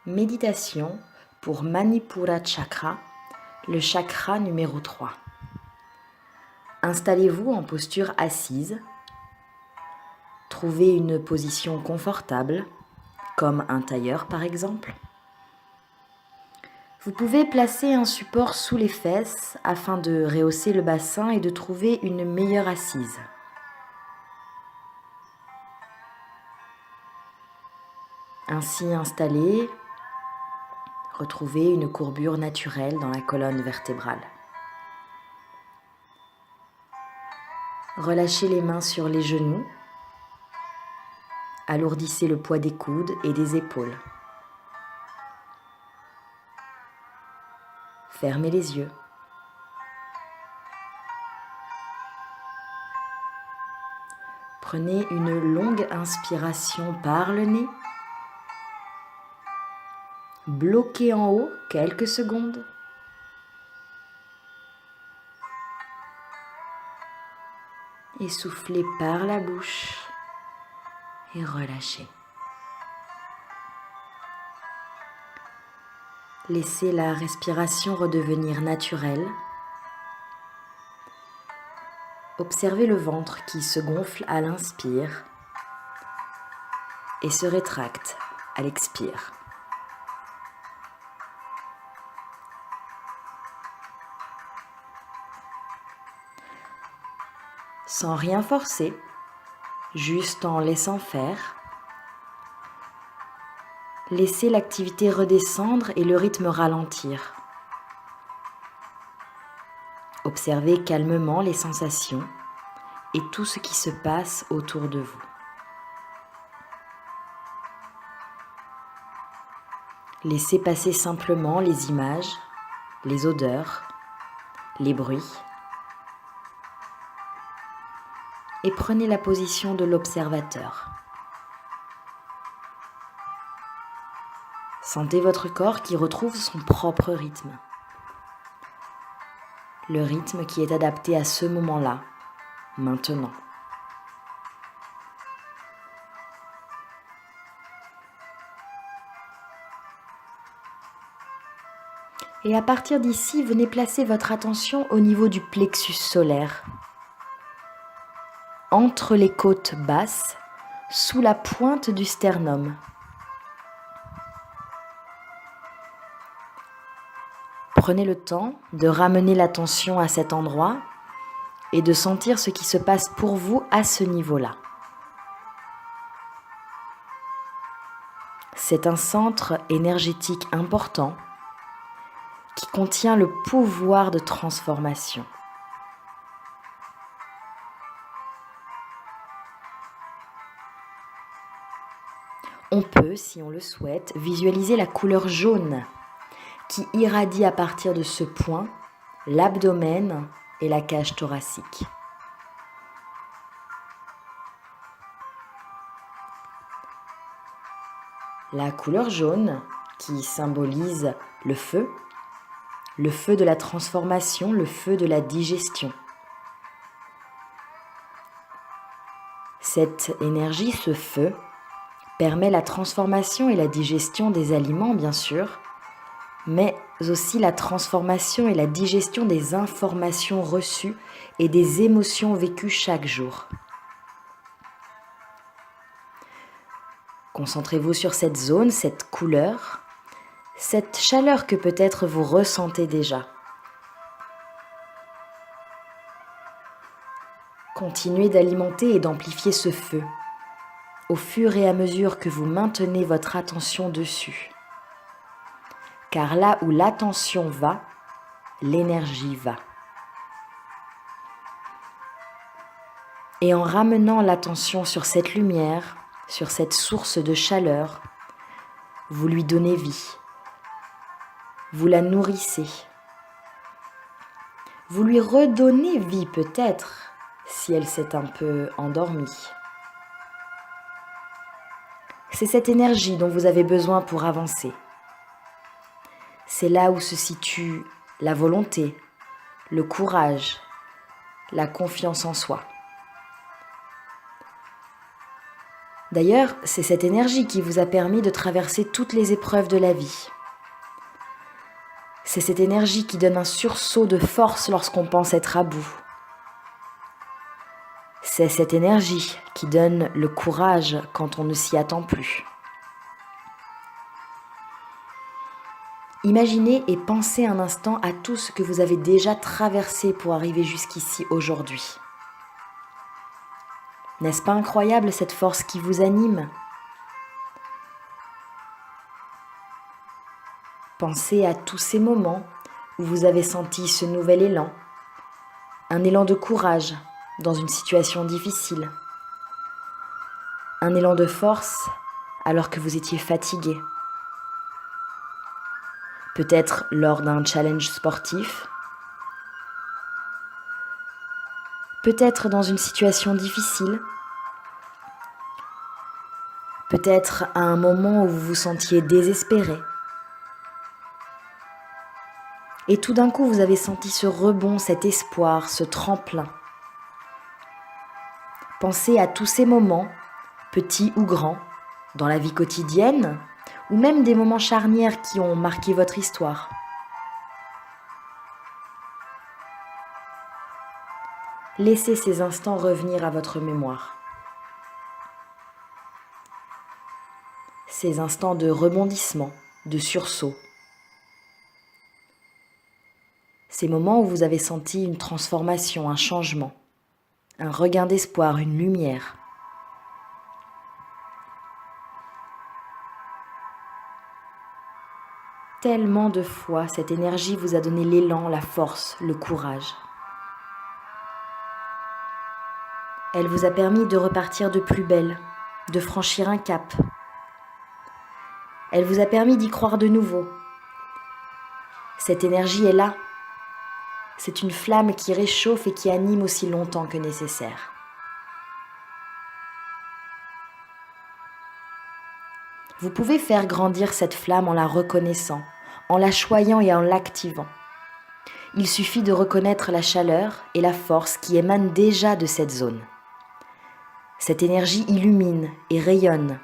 Méditation pour Manipura Chakra, le chakra numéro 3. Installez-vous en posture assise. Trouvez une position confortable, comme un tailleur par exemple. Vous pouvez placer un support sous les fesses afin de rehausser le bassin et de trouver une meilleure assise. Ainsi installé, retrouvez une courbure naturelle dans la colonne vertébrale. Relâchez les mains sur les genoux. Alourdissez le poids des coudes et des épaules. Fermez les yeux. Prenez une longue inspiration par le nez. Bloquez en haut quelques secondes. Et soufflez par la bouche et relâchez. Laissez la respiration redevenir naturelle. Observez le ventre qui se gonfle à l'inspire et se rétracte à l'expire. Sans rien forcer, juste en laissant faire, laissez l'activité redescendre et le rythme ralentir. Observez calmement les sensations et tout ce qui se passe autour de vous. Laissez passer simplement les images, les odeurs, les bruits. Et prenez la position de l'observateur. Sentez votre corps qui retrouve son propre rythme. Le rythme qui est adapté à ce moment-là, maintenant. Et à partir d'ici, venez placer votre attention au niveau du plexus solaire. Entre les côtes basses, sous la pointe du sternum. Prenez le temps de ramener l'attention à cet endroit et de sentir ce qui se passe pour vous à ce niveau-là. C'est un centre énergétique important qui contient le pouvoir de transformation. On peut, si on le souhaite, visualiser la couleur jaune qui irradie à partir de ce point l'abdomen et la cage thoracique. La couleur jaune qui symbolise le feu de la transformation, le feu de la digestion. Cette énergie, ce feu, permet la transformation et la digestion des aliments, bien sûr, mais aussi la transformation et la digestion des informations reçues et des émotions vécues chaque jour. Concentrez-vous sur cette zone, cette couleur, cette chaleur que peut-être vous ressentez déjà. Continuez d'alimenter et d'amplifier ce feu au fur et à mesure que vous maintenez votre attention dessus. Car là où l'attention va, l'énergie va. Et en ramenant l'attention sur cette lumière, sur cette source de chaleur, vous lui donnez vie. Vous la nourrissez. Vous lui redonnez vie peut-être, si elle s'est un peu endormie. C'est cette énergie dont vous avez besoin pour avancer. C'est là où se situe la volonté, le courage, la confiance en soi. D'ailleurs, c'est cette énergie qui vous a permis de traverser toutes les épreuves de la vie. C'est cette énergie qui donne un sursaut de force lorsqu'on pense être à bout. C'est cette énergie qui donne le courage quand on ne s'y attend plus. Imaginez et pensez un instant à tout ce que vous avez déjà traversé pour arriver jusqu'ici aujourd'hui. N'est-ce pas incroyable cette force qui vous anime ? Pensez à tous ces moments où vous avez senti ce nouvel élan, un élan de courage dans une situation difficile, un élan de force alors que vous étiez fatigué. Peut-être lors d'un challenge sportif, peut-être dans une situation difficile, peut-être à un moment où vous vous sentiez désespéré. Et tout d'un coup, vous avez senti ce rebond, cet espoir, ce tremplin. Pensez à tous ces moments, petits ou grands, dans la vie quotidienne, ou même des moments charnières qui ont marqué votre histoire. Laissez ces instants revenir à votre mémoire. Ces instants de rebondissement, de sursaut. Ces moments où vous avez senti une transformation, un changement, un regain d'espoir, une lumière. Tellement de fois, cette énergie vous a donné l'élan, la force, le courage. Elle vous a permis de repartir de plus belle, de franchir un cap. Elle vous a permis d'y croire de nouveau. Cette énergie est là. C'est une flamme qui réchauffe et qui anime aussi longtemps que nécessaire. Vous pouvez faire grandir cette flamme en la reconnaissant, en la choyant et en l'activant. Il suffit de reconnaître la chaleur et la force qui émanent déjà de cette zone. Cette énergie illumine et rayonne.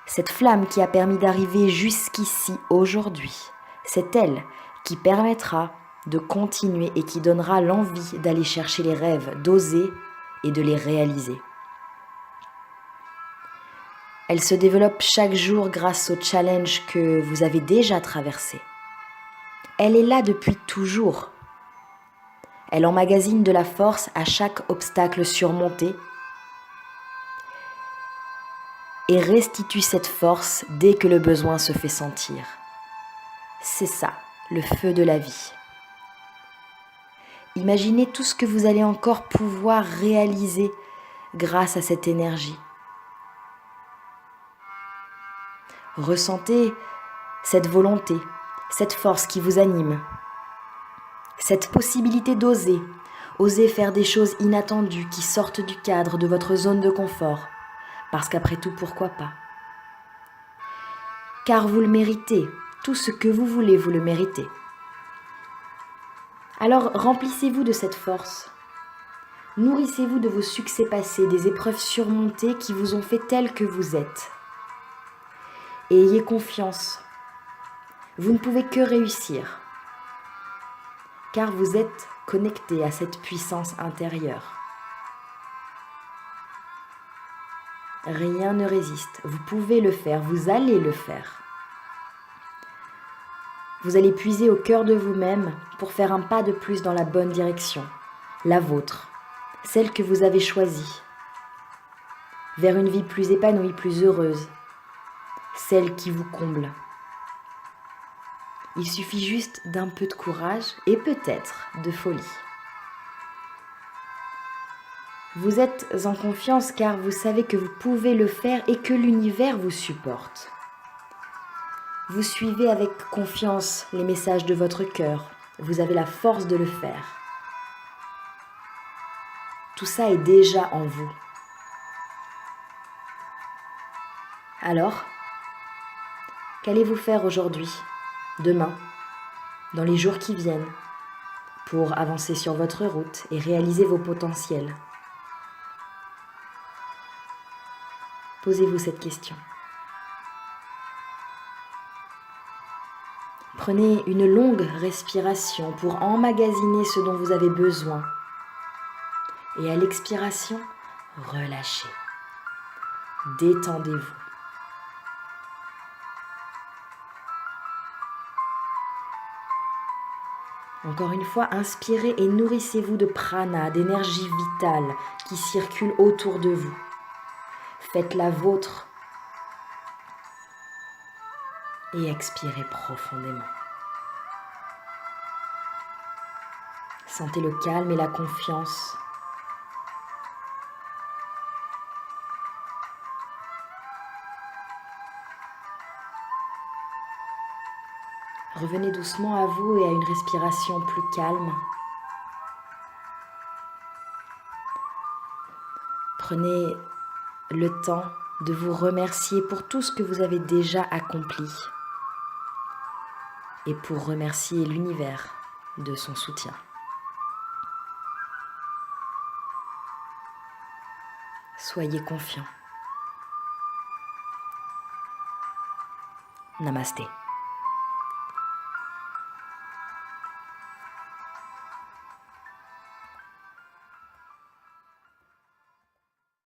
Cette flamme qui a permis d'arriver jusqu'ici aujourd'hui, c'est elle qui permettra de continuer et qui donnera l'envie d'aller chercher les rêves, d'oser et de les réaliser. Elle se développe chaque jour grâce aux challenges que vous avez déjà traversés. Elle est là depuis toujours. Elle emmagasine de la force à chaque obstacle surmonté et restitue cette force dès que le besoin se fait sentir. C'est ça, le feu de la vie. Imaginez tout ce que vous allez encore pouvoir réaliser grâce à cette énergie. Ressentez cette volonté, cette force qui vous anime, cette possibilité d'oser, oser faire des choses inattendues qui sortent du cadre de votre zone de confort, parce qu'après tout, pourquoi pas ? Car vous le méritez, tout ce que vous voulez, vous le méritez. Alors remplissez-vous de cette force, nourrissez-vous de vos succès passés, des épreuves surmontées qui vous ont fait tel que vous êtes. Et ayez confiance, vous ne pouvez que réussir, car vous êtes connecté à cette puissance intérieure. Rien ne résiste, vous pouvez le faire, vous allez le faire. Vous allez puiser au cœur de vous-même pour faire un pas de plus dans la bonne direction, la vôtre, celle que vous avez choisie, vers une vie plus épanouie, plus heureuse, celle qui vous comble. Il suffit juste d'un peu de courage et peut-être de folie. Vous êtes en confiance car vous savez que vous pouvez le faire et que l'univers vous supporte. Vous suivez avec confiance les messages de votre cœur. Vous avez la force de le faire. Tout ça est déjà en vous. Alors, qu'allez-vous faire aujourd'hui, demain, dans les jours qui viennent, pour avancer sur votre route et réaliser vos potentiels ? Posez-vous cette question. Prenez une longue respiration pour emmagasiner ce dont vous avez besoin. Et à l'expiration, relâchez. Détendez-vous. Encore une fois, inspirez et nourrissez-vous de prana, d'énergie vitale qui circule autour de vous. Faites-la vôtre et expirez profondément. Sentez le calme et la confiance. Revenez doucement à vous et à une respiration plus calme. Prenez le temps de vous remercier pour tout ce que vous avez déjà accompli et pour remercier l'univers de son soutien. Soyez confiants. Namasté.